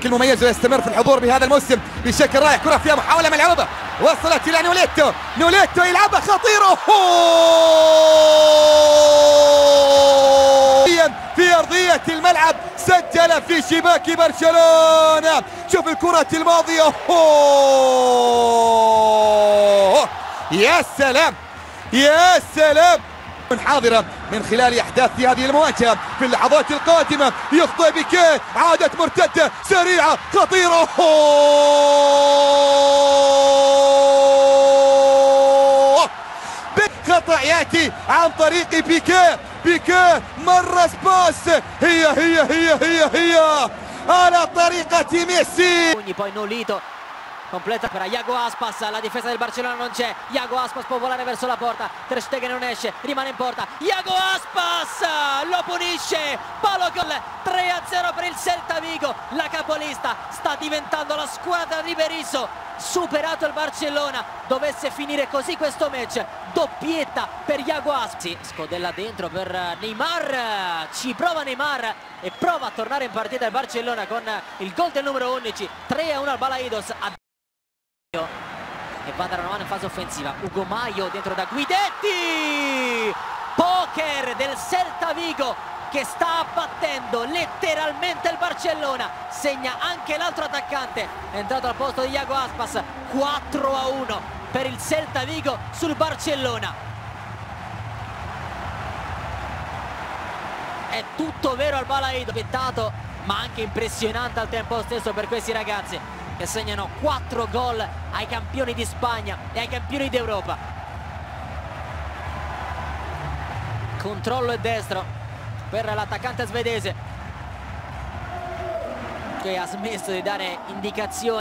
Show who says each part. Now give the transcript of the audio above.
Speaker 1: المميز ويستمر في الحضور بهذا الموسم بشكل رائع. كرة فيها محاولة ملعوبة وصلت إلى نوليتو، نوليتو يلعبها خطيرة في أرضية الملعب، سجل في شباك برشلونة. شوف الكرة الماضية، يا سلام يا سلام. حاضرة من خلال أحداث هذه المواجهة في اللحظات القادمة. يخطئ بيكيه، عادة مرتدة سريعة خطيرة، خطأ يأتي عن طريق بيكيه، بيكيه مرة سباس، هي على طريقة ميسي.
Speaker 2: Poi Nolito completa per Iago Aspas, la difesa del Barcellona non c'è, Iago Aspas può volare verso la porta, Ter Stegen non esce, rimane in porta, Iago Aspas lo punisce, palo gol, 3-0 per il Celta Vigo. La capolista sta diventando la squadra di Berizzo, superato il Barcellona. Dovesse finire così questo match, doppietta per Iago Aspas. Scodella dentro per Neymar, ci prova Neymar e prova a tornare in partita il Barcellona con il gol del numero 11, 3-1 al Balaidos. E va da mano in fase offensiva, Ugo Maio dentro da Guidetti, poker del Celta Vigo che sta abbattendo letteralmente il Barcellona. Segna anche l'altro attaccante, è entrato al posto di Iago Aspas. 4-1 per il Celta Vigo sul Barcellona. È tutto vero al Balaido, aspettato ma anche impressionante al tempo stesso per questi ragazzi che segnano 4 gol ai campioni di Spagna e ai campioni d'Europa. Controllo e destro per l'attaccante svedese che ha smesso di dare indicazioni.